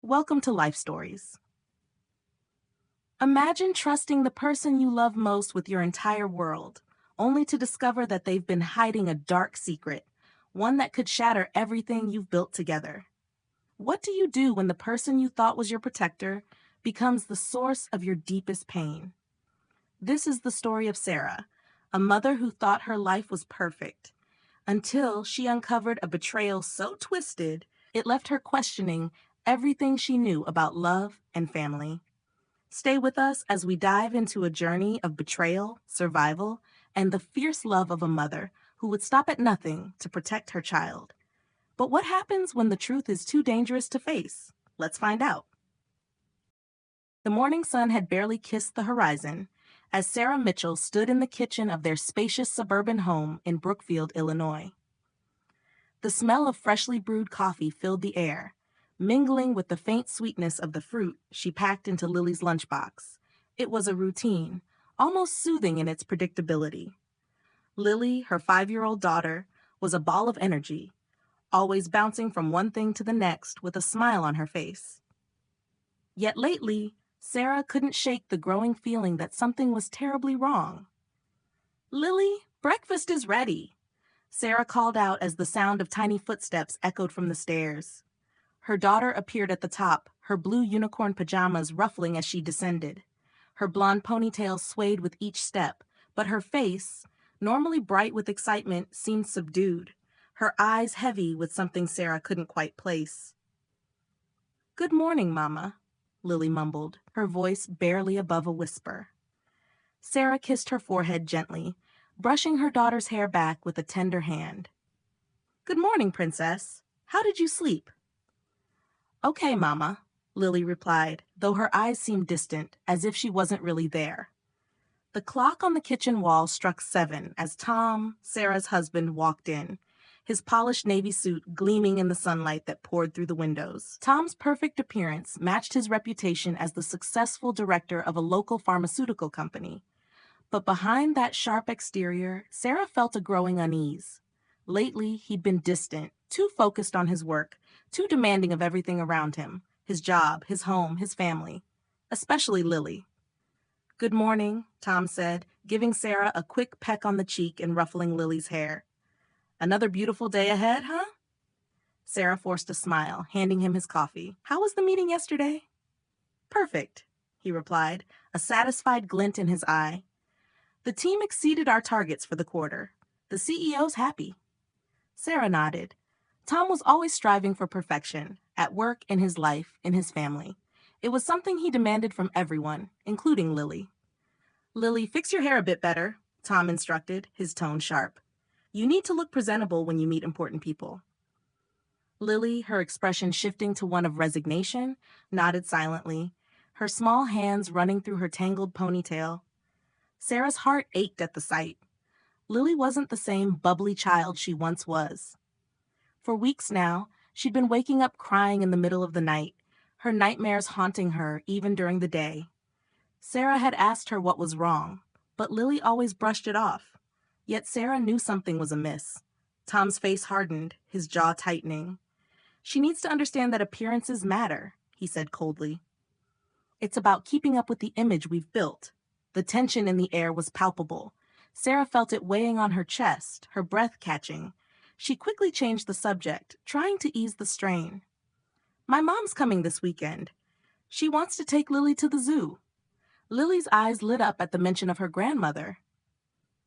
Welcome to Life Stories. Imagine trusting the person you love most with your entire world, only to discover that they've been hiding a dark secret, one that could shatter everything you've built together. What do you do when the person you thought was your protector becomes the source of your deepest pain? This is the story of Sarah, a mother who thought her life was perfect, until she uncovered a betrayal so twisted it left her questioning everything she knew about love and family. Stay with us as we dive into a journey of betrayal, survival, and the fierce love of a mother who would stop at nothing to protect her child. But what happens when the truth is too dangerous to face? Let's find out. The morning sun had barely kissed the horizon as Sarah Mitchell stood in the kitchen of their spacious suburban home in Brookfield, Illinois. The smell of freshly brewed coffee filled the air, mingling with the faint sweetness of the fruit she packed into Lily's lunchbox. It was a routine, almost soothing in its predictability. Lily, her 5-year-old daughter, was a ball of energy, always bouncing from one thing to the next with a smile on her face. Yet lately, Sarah couldn't shake the growing feeling that something was terribly wrong. "Lily, breakfast is ready," Sarah called out as the sound of tiny footsteps echoed from the stairs. Her daughter appeared at the top, her blue unicorn pajamas ruffling as she descended. Her blonde ponytail swayed with each step, but her face, normally bright with excitement, seemed subdued, her eyes heavy with something Sarah couldn't quite place. "Good morning, Mama," Lily mumbled, her voice barely above a whisper. Sarah kissed her forehead gently, brushing her daughter's hair back with a tender hand. "Good morning, Princess. How did you sleep?" "Okay, Mama," Lily replied, though her eyes seemed distant, as if she wasn't really there. The clock on the kitchen wall struck 7 as Tom, Sarah's husband, walked in, his polished navy suit gleaming in the sunlight that poured through the windows. Tom's perfect appearance matched his reputation as the successful director of a local pharmaceutical company. But behind that sharp exterior, Sarah felt a growing unease. Lately, he'd been distant, too focused on his work, too demanding of everything around him, his job, his home, his family, especially Lily. "Good morning," Tom said, giving Sarah a quick peck on the cheek and ruffling Lily's hair. "Another beautiful day ahead, huh?" Sarah forced a smile, handing him his coffee. "How was the meeting yesterday?" "Perfect," he replied, a satisfied glint in his eye. "The team exceeded our targets for the quarter. The CEO's happy." Sarah nodded. Tom was always striving for perfection, at work, in his life, in his family. It was something he demanded from everyone, including Lily. "Lily, fix your hair a bit better," Tom instructed, his tone sharp. "You need to look presentable when you meet important people." Lily, her expression shifting to one of resignation, nodded silently, her small hands running through her tangled ponytail. Sarah's heart ached at the sight. Lily wasn't the same bubbly child she once was. For weeks now, she'd been waking up crying in the middle of the night, her nightmares haunting her even during the day. Sarah had asked her what was wrong, but Lily always brushed it off. Yet Sarah knew something was amiss. Tom's face hardened, his jaw tightening. "She needs to understand that appearances matter," he said coldly. "It's about keeping up with the image we've built." The tension in the air was palpable. Sarah felt it weighing on her chest, her breath catching. She quickly changed the subject, trying to ease the strain. "My mom's coming this weekend. She wants to take Lily to the zoo." Lily's eyes lit up at the mention of her grandmother.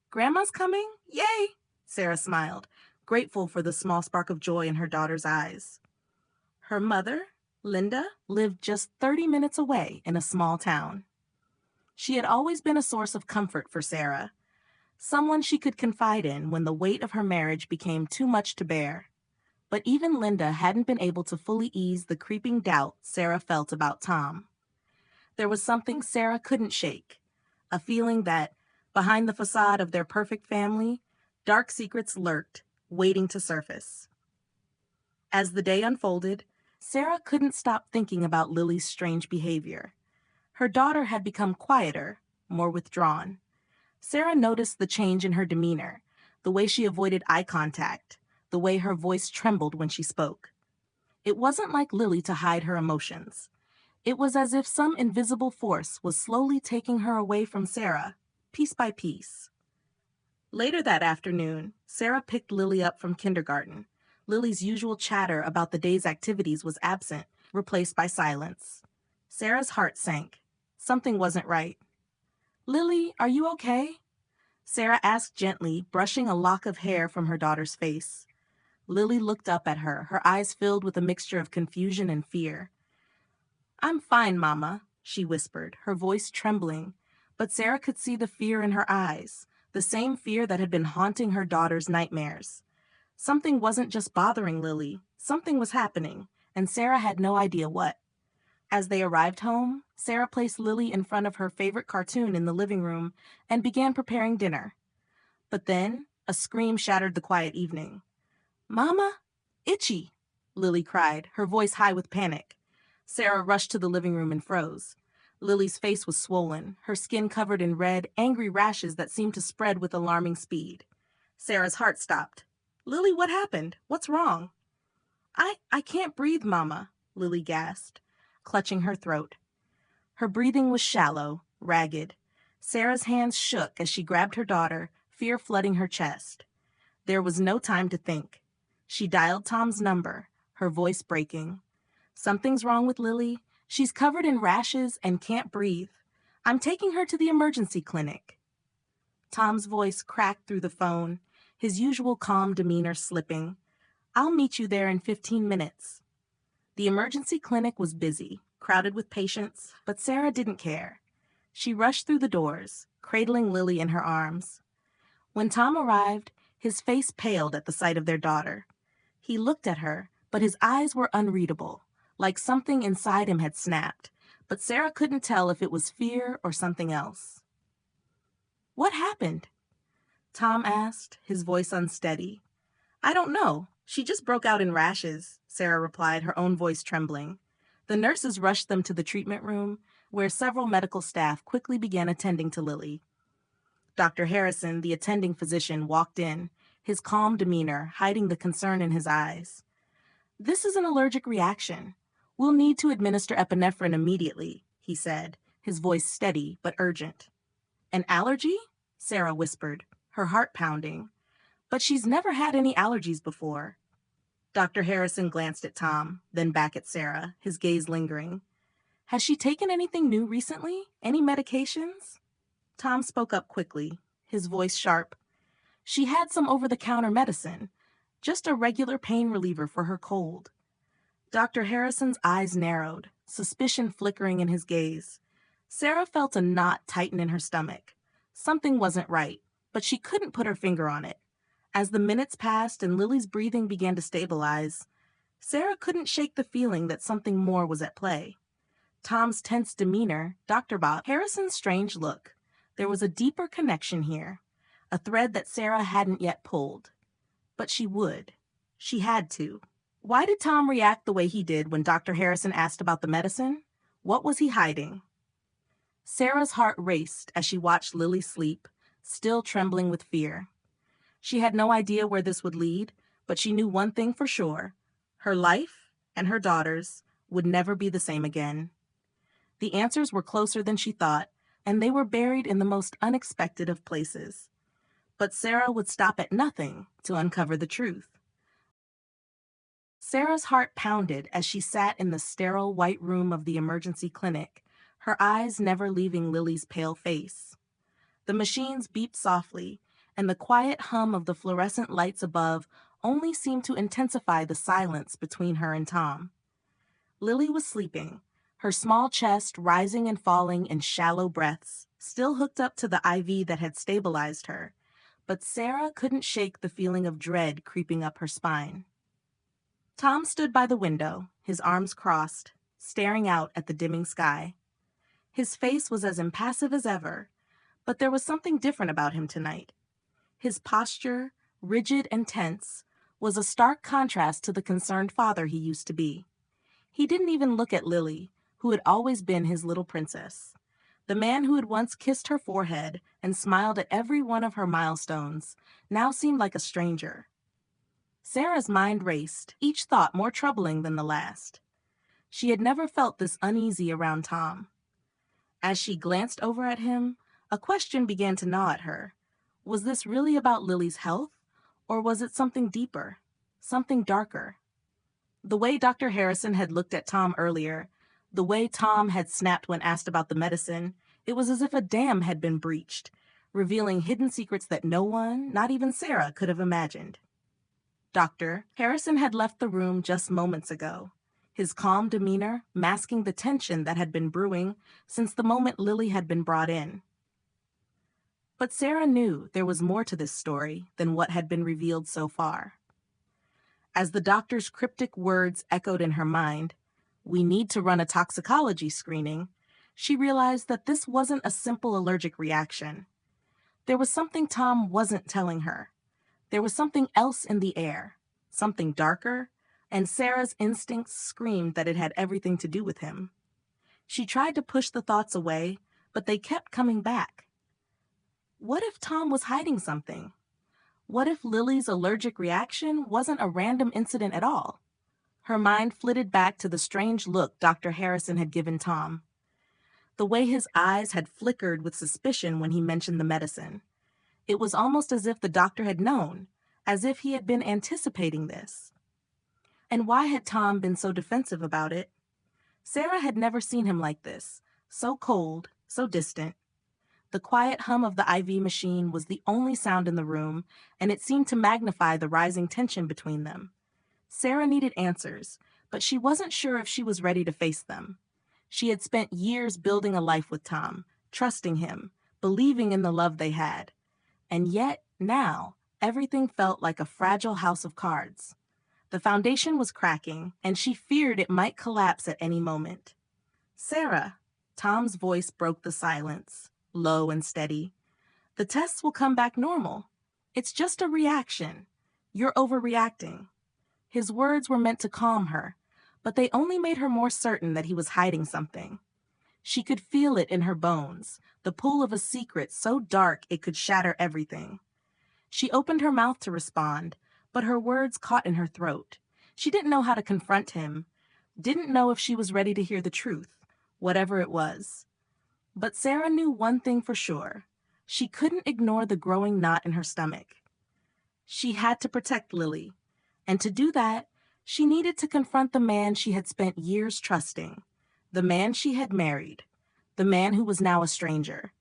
"Grandma's coming? Yay!" Sarah smiled, grateful for the small spark of joy in her daughter's eyes. Her mother, Linda, lived just 30 minutes away in a small town. She had always been a source of comfort for Sarah, someone she could confide in when the weight of her marriage became too much to bear. But even Linda hadn't been able to fully ease the creeping doubt Sarah felt about Tom. There was something Sarah couldn't shake, a feeling that, behind the facade of their perfect family, dark secrets lurked, waiting to surface. As the day unfolded, Sarah couldn't stop thinking about Lily's strange behavior. Her daughter had become quieter, more withdrawn. Sarah noticed the change in her demeanor, the way she avoided eye contact, the way her voice trembled when she spoke. It wasn't like Lily to hide her emotions. It was as if some invisible force was slowly taking her away from Sarah, piece by piece. Later that afternoon, Sarah picked Lily up from kindergarten. Lily's usual chatter about the day's activities was absent, replaced by silence. Sarah's heart sank. Something wasn't right. "Lily, are you okay?" Sarah asked gently, brushing a lock of hair from her daughter's face. Lily looked up at her eyes filled with a mixture of confusion and fear. "I'm fine, Mama," she whispered, her voice trembling, but Sarah could see the fear in her eyes, the same fear that had been haunting her daughter's nightmares. Something wasn't just bothering Lily, something was happening, and Sarah had no idea what. As they arrived home, Sarah placed Lily in front of her favorite cartoon in the living room and began preparing dinner. But then, a scream shattered the quiet evening. "Mama, itchy!" Lily cried, her voice high with panic. Sarah rushed to the living room and froze. Lily's face was swollen, her skin covered in red, angry rashes that seemed to spread with alarming speed. Sarah's heart stopped. "Lily, what happened? What's wrong?" I can't breathe, Mama," Lily gasped, clutching her throat. Her breathing was shallow, ragged. Sarah's hands shook as she grabbed her daughter, fear flooding her chest. There was no time to think. She dialed Tom's number, her voice breaking. "Something's wrong with Lily. She's covered in rashes and can't breathe. I'm taking her to the emergency clinic." Tom's voice cracked through the phone, his usual calm demeanor slipping. "I'll meet you there in 15 minutes. The emergency clinic was busy, crowded with patients, but Sarah didn't care. She rushed through the doors, cradling Lily in her arms. When Tom arrived, his face paled at the sight of their daughter. He looked at her, but his eyes were unreadable, like something inside him had snapped, but Sarah couldn't tell if it was fear or something else. "What happened?" Tom asked, his voice unsteady. "I don't know. She just broke out in rashes," Sarah replied, her own voice trembling. The nurses rushed them to the treatment room, where several medical staff quickly began attending to Lily. Dr. Harrison, the attending physician, walked in, his calm demeanor hiding the concern in his eyes. "This is an allergic reaction. We'll need to administer epinephrine immediately," he said, his voice steady but urgent. "An allergy?" Sarah whispered, her heart pounding. "But she's never had any allergies before." Dr. Harrison glanced at Tom, then back at Sarah, his gaze lingering. "Has she taken anything new recently? Any medications?" Tom spoke up quickly, his voice sharp. "She had some over-the-counter medicine, just a regular pain reliever for her cold." Dr. Harrison's eyes narrowed, suspicion flickering in his gaze. Sarah felt a knot tighten in her stomach. Something wasn't right, but she couldn't put her finger on it. As the minutes passed and Lily's breathing began to stabilize, Sarah couldn't shake the feeling that something more was at play. Tom's tense demeanor, Dr. Bob Harrison's strange look. There was a deeper connection here, a thread that Sarah hadn't yet pulled. But she would. She had to. Why did Tom react the way he did when Dr. Harrison asked about the medicine? What was he hiding? Sarah's heart raced as she watched Lily sleep, still trembling with fear. She had no idea where this would lead, but she knew one thing for sure. Her life and her daughter's would never be the same again. The answers were closer than she thought, and they were buried in the most unexpected of places. But Sarah would stop at nothing to uncover the truth. Sarah's heart pounded as she sat in the sterile white room of the emergency clinic, her eyes never leaving Lily's pale face. The machines beeped softly, and the quiet hum of the fluorescent lights above only seemed to intensify the silence between her and Tom. Lily was sleeping, her small chest rising and falling in shallow breaths, still hooked up to the IV that had stabilized her, but Sarah couldn't shake the feeling of dread creeping up her spine. Tom stood by the window, his arms crossed, staring out at the dimming sky. His face was as impassive as ever, but there was something different about him tonight. His posture, rigid and tense, was a stark contrast to the concerned father he used to be. He didn't even look at Lily, who had always been his little princess. The man who had once kissed her forehead and smiled at every one of her milestones now seemed like a stranger. Sarah's mind raced, each thought more troubling than the last. She had never felt this uneasy around Tom. As she glanced over at him, a question began to gnaw at her. Was this really about Lily's health, or was it something deeper, something darker? The way Dr. Harrison had looked at Tom earlier, the way Tom had snapped when asked about the medicine, it was as if a dam had been breached, revealing hidden secrets that no one, not even Sarah, could have imagined. Dr. Harrison had left the room just moments ago, his calm demeanor masking the tension that had been brewing since the moment Lily had been brought in. But Sarah knew there was more to this story than what had been revealed so far. As the doctor's cryptic words echoed in her mind, "We need to run a toxicology screening," she realized that this wasn't a simple allergic reaction. There was something Tom wasn't telling her. There was something else in the air, something darker, and Sarah's instincts screamed that it had everything to do with him. She tried to push the thoughts away, but they kept coming back. What if Tom was hiding something? What if Lily's allergic reaction wasn't a random incident at all? Her mind flitted back to the strange look Dr. Harrison had given Tom. The way his eyes had flickered with suspicion when he mentioned the medicine. It was almost as if the doctor had known, as if he had been anticipating this. And why had Tom been so defensive about it? Sarah had never seen him like this, so cold, so distant. The quiet hum of the IV machine was the only sound in the room, and it seemed to magnify the rising tension between them. Sarah needed answers, but she wasn't sure if she was ready to face them. She had spent years building a life with Tom, trusting him, believing in the love they had. And yet, now, everything felt like a fragile house of cards. The foundation was cracking, and she feared it might collapse at any moment. "Sarah," Tom's voice broke the silence, low and steady. "The tests will come back normal. It's just a reaction. You're overreacting." His words were meant to calm her, but they only made her more certain that he was hiding something. She could feel it in her bones, the pull of a secret so dark it could shatter everything. She opened her mouth to respond, but her words caught in her throat. She didn't know how to confront him, didn't know if she was ready to hear the truth, whatever it was. But Sarah knew one thing for sure. She couldn't ignore the growing knot in her stomach. She had to protect Lily, and to do that, she needed to confront the man she had spent years trusting, the man she had married, the man who was now a stranger.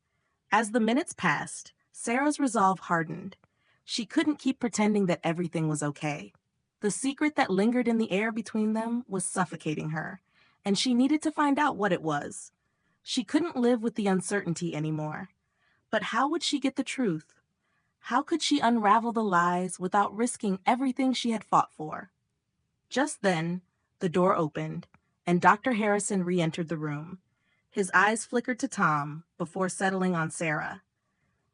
As the minutes passed, Sarah's resolve hardened. She couldn't keep pretending that everything was okay. The secret that lingered in the air between them was suffocating her, and she needed to find out what it was. She couldn't live with the uncertainty anymore. But how would she get the truth? How could she unravel the lies without risking everything she had fought for? Just then, the door opened, and Dr. Harrison re-entered the room. His eyes flickered to Tom before settling on Sarah.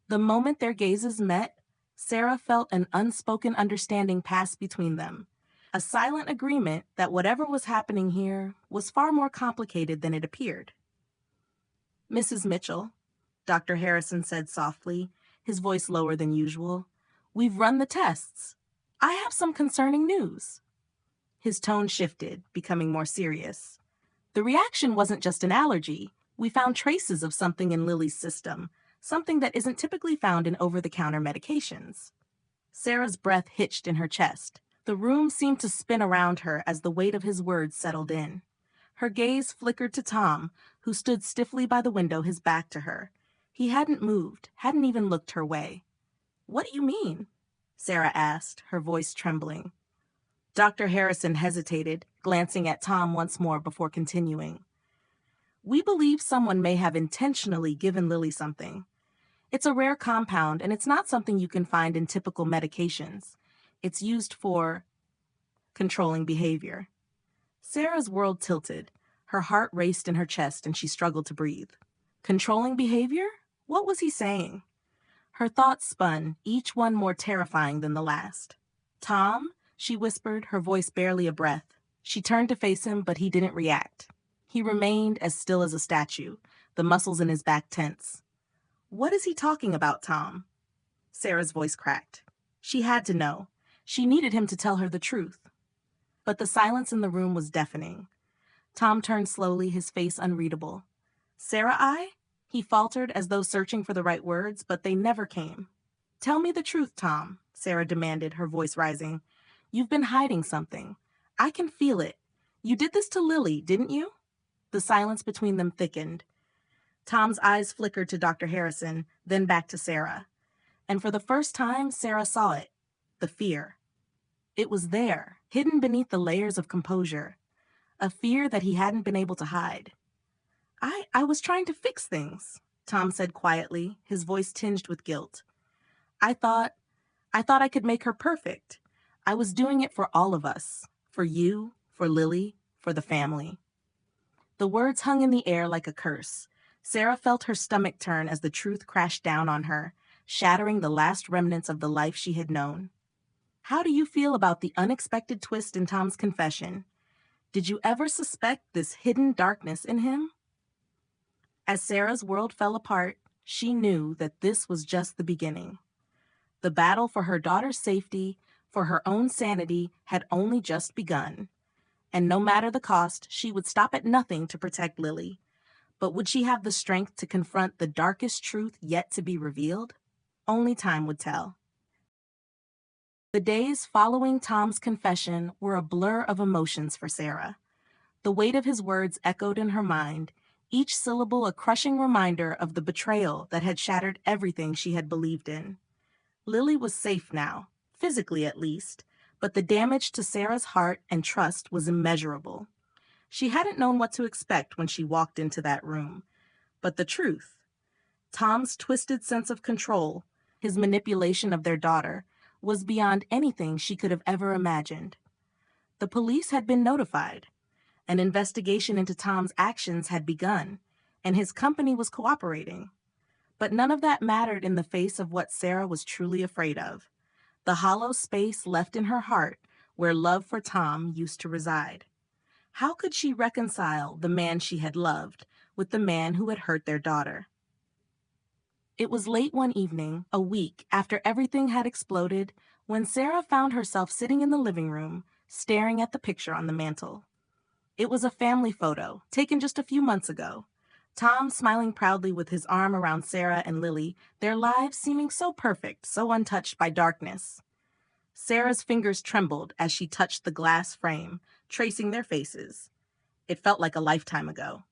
The moment their gazes met, Sarah felt an unspoken understanding pass between them, a silent agreement that whatever was happening here was far more complicated than it appeared. "Mrs. Mitchell," Dr. Harrison said softly, his voice lower than usual, "we've run the tests. I have some concerning news." His tone shifted, becoming more serious. "The reaction wasn't just an allergy. We found traces of something in Lily's system, something that isn't typically found in over-the-counter medications." Sarah's breath hitched in her chest. The room seemed to spin around her as the weight of his words settled in. Her gaze flickered to Tom, who stood stiffly by the window, his back to her. He hadn't moved, hadn't even looked her way. "What do you mean?" Sarah asked, her voice trembling. Dr. Harrison hesitated, glancing at Tom once more before continuing. "We believe someone may have intentionally given Lily something. It's a rare compound, and it's not something you can find in typical medications. It's used for controlling behavior." Sarah's world tilted. Her heart raced in her chest, and she struggled to breathe. Controlling behavior? What was he saying? Her thoughts spun, each one more terrifying than the last. "Tom?" she whispered, her voice barely a breath. She turned to face him, but he didn't react. He remained as still as a statue, the muscles in his back tense. "What is he talking about, Tom?" Sarah's voice cracked. She had to know. She needed him to tell her the truth. But the silence in the room was deafening. Tom turned slowly, his face unreadable. "Sarah, He faltered as though searching for the right words, but they never came. "Tell me the truth, Tom," Sarah demanded, her voice rising. "You've been hiding something. I can feel it. You did this to Lily, didn't you?" The silence between them thickened. Tom's eyes flickered to Dr. Harrison, then back to Sarah. And for the first time, Sarah saw it. The fear. It was there, hidden beneath the layers of composure. A fear that he hadn't been able to hide. I was trying to fix things," Tom said quietly, his voice tinged with guilt. I thought I could make her perfect. I was doing it for all of us. For you, for Lily, for the family." The words hung in the air like a curse. Sarah felt her stomach turn as the truth crashed down on her, shattering the last remnants of the life she had known. "How do you feel about the unexpected twist in Tom's confession? Did you ever suspect this hidden darkness in him?" As Sarah's world fell apart, she knew that this was just the beginning. The battle for her daughter's safety, for her own sanity, had only just begun. And no matter the cost, she would stop at nothing to protect Lily. But would she have the strength to confront the darkest truth yet to be revealed? Only time would tell. The days following Tom's confession were a blur of emotions for Sarah. The weight of his words echoed in her mind, each syllable a crushing reminder of the betrayal that had shattered everything she had believed in. Lily was safe now, physically at least, but the damage to Sarah's heart and trust was immeasurable. She hadn't known what to expect when she walked into that room. But the truth, Tom's twisted sense of control, his manipulation of their daughter, was beyond anything she could have ever imagined. The police had been notified. An investigation into Tom's actions had begun, and his company was cooperating. But none of that mattered in the face of what Sarah was truly afraid of: the hollow space left in her heart where love for Tom used to reside. How could she reconcile the man she had loved with the man who had hurt their daughter? It was late one evening, a week after everything had exploded, when Sarah found herself sitting in the living room, staring at the picture on the mantel. It was a family photo, taken just a few months ago. Tom smiling proudly with his arm around Sarah and Lily, their lives seeming so perfect, so untouched by darkness. Sarah's fingers trembled as she touched the glass frame, tracing their faces. It felt like a lifetime ago.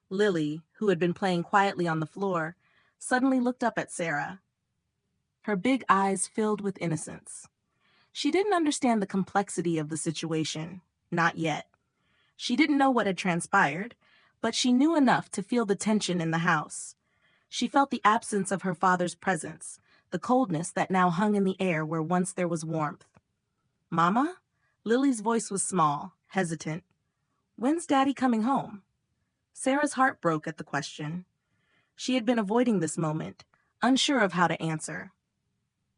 Lily, who had been playing quietly on the floor, suddenly looked up at Sarah. Her big eyes filled with innocence. She didn't understand the complexity of the situation, not yet. She didn't know what had transpired, but she knew enough to feel the tension in the house. She felt the absence of her father's presence, the coldness that now hung in the air where once there was warmth. "Mama?" Lily's voice was small, hesitant. "When's Daddy coming home?" Sarah's heart broke at the question. She had been avoiding this moment, unsure of how to answer.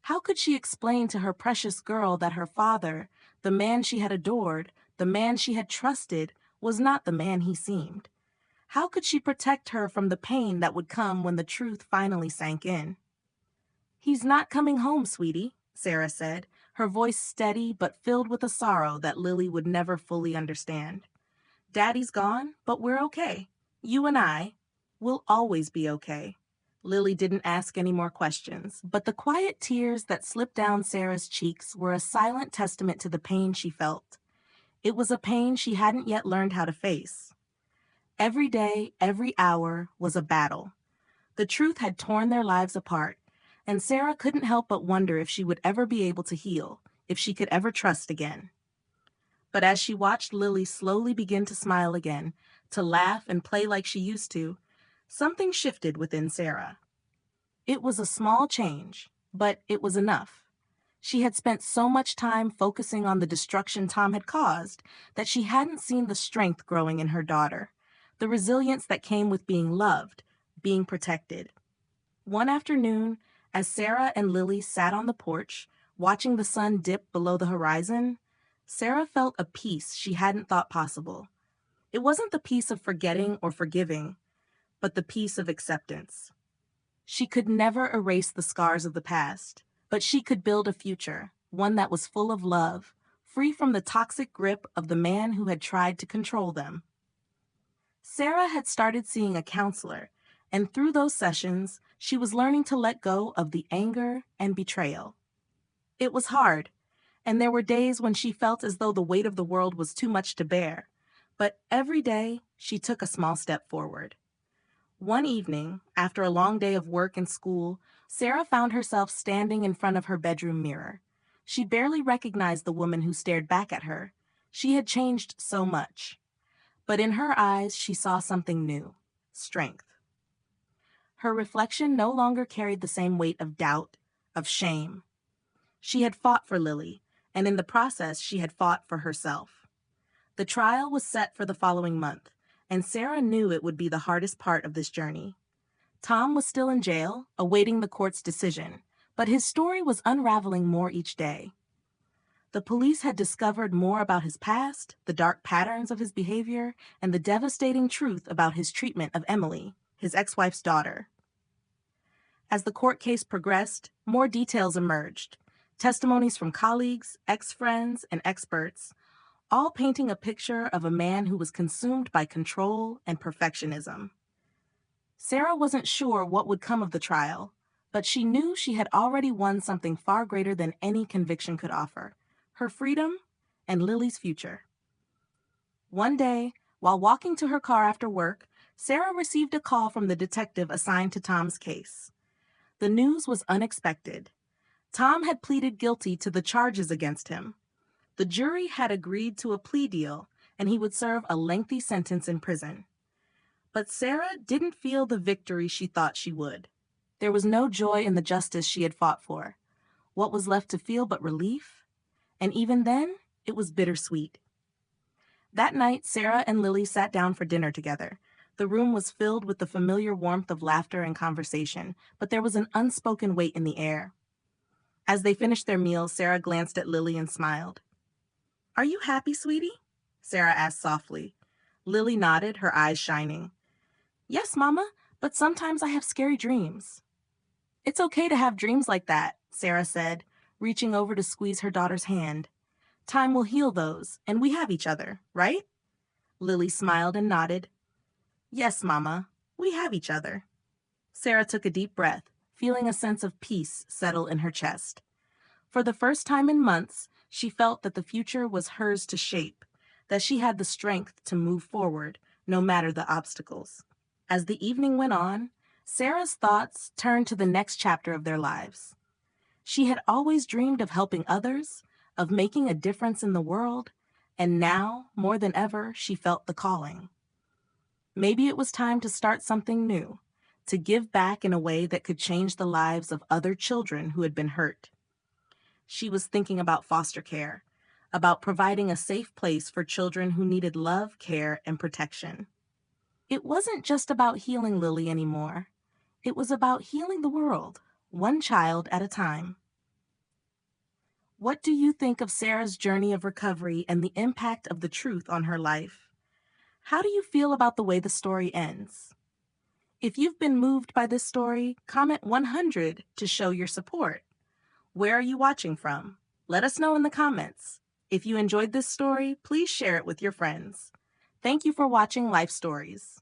How could she explain to her precious girl that her father, the man she had adored, the man she had trusted, was not the man he seemed? How could she protect her from the pain that would come when the truth finally sank in? "He's not coming home, sweetie," Sarah said, her voice steady but filled with a sorrow that Lily would never fully understand. "Daddy's gone, but we're okay. You and we'll always be okay." Lily didn't ask any more questions, but the quiet tears that slipped down Sarah's cheeks were a silent testament to the pain she felt. It was a pain she hadn't yet learned how to face. Every day, every hour was a battle. The truth had torn their lives apart, and Sarah couldn't help but wonder if she would ever be able to heal, if she could ever trust again. But as she watched Lily slowly begin to smile again, to laugh and play like she used to, something shifted within Sarah. It was a small change, but it was enough. She had spent so much time focusing on the destruction Tom had caused that she hadn't seen the strength growing in her daughter, the resilience that came with being loved, being protected. One afternoon, as Sarah and Lily sat on the porch, watching the sun dip below the horizon, Sarah felt a peace she hadn't thought possible. It wasn't the peace of forgetting or forgiving, but the peace of acceptance. She could never erase the scars of the past, but she could build a future, one that was full of love, free from the toxic grip of the man who had tried to control them. Sarah had started seeing a counselor, and through those sessions, she was learning to let go of the anger and betrayal. It was hard, and there were days when she felt as though the weight of the world was too much to bear, but every day she took a small step forward. One evening, after a long day of work and school, Sarah found herself standing in front of her bedroom mirror. She barely recognized the woman who stared back at her. She had changed so much. But in her eyes, she saw something new: strength. Her reflection no longer carried the same weight of doubt, of shame. She had fought for Lily, and in the process, she had fought for herself. The trial was set for the following month, and Sarah knew it would be the hardest part of this journey. Tom was still in jail, awaiting the court's decision, but his story was unraveling more each day. The police had discovered more about his past, the dark patterns of his behavior, and the devastating truth about his treatment of Emily, his ex-wife's daughter. As the court case progressed, more details emerged: testimonies from colleagues, ex-friends, and experts, all painting a picture of a man who was consumed by control and perfectionism. Sarah wasn't sure what would come of the trial, but she knew she had already won something far greater than any conviction could offer: her freedom and Lily's future. One day, while walking to her car after work, Sarah received a call from the detective assigned to Tom's case. The news was unexpected. Tom had pleaded guilty to the charges against him. The jury had agreed to a plea deal, and he would serve a lengthy sentence in prison. But Sarah didn't feel the victory she thought she would. There was no joy in the justice she had fought for. What was left to feel but relief? And even then, it was bittersweet. That night, Sarah and Lily sat down for dinner together. The room was filled with the familiar warmth of laughter and conversation, but there was an unspoken weight in the air. As they finished their meal, Sarah glanced at Lily and smiled. "Are you happy, sweetie?" Sarah asked softly. Lily nodded, her eyes shining. "Yes, Mama, but sometimes I have scary dreams." "It's okay to have dreams like that," Sarah said, reaching over to squeeze her daughter's hand. "Time will heal those, and we have each other, right?" Lily smiled and nodded. "Yes, Mama, we have each other." Sarah took a deep breath, feeling a sense of peace settle in her chest. For the first time in months, she felt that the future was hers to shape, that she had the strength to move forward, no matter the obstacles. As the evening went on, Sarah's thoughts turned to the next chapter of their lives. She had always dreamed of helping others, of making a difference in the world, and now, more than ever, she felt the calling. Maybe it was time to start something new, to give back in a way that could change the lives of other children who had been hurt. She was thinking about foster care, about providing a safe place for children who needed love, care, and protection. It wasn't just about healing Lily anymore. It was about healing the world, one child at a time. What do you think of Sarah's journey of recovery and the impact of the truth on her life? How do you feel about the way the story ends? If you've been moved by this story, comment 100 to show your support. Where are you watching from? Let us know in the comments. If you enjoyed this story, please share it with your friends. Thank you for watching Life Stories.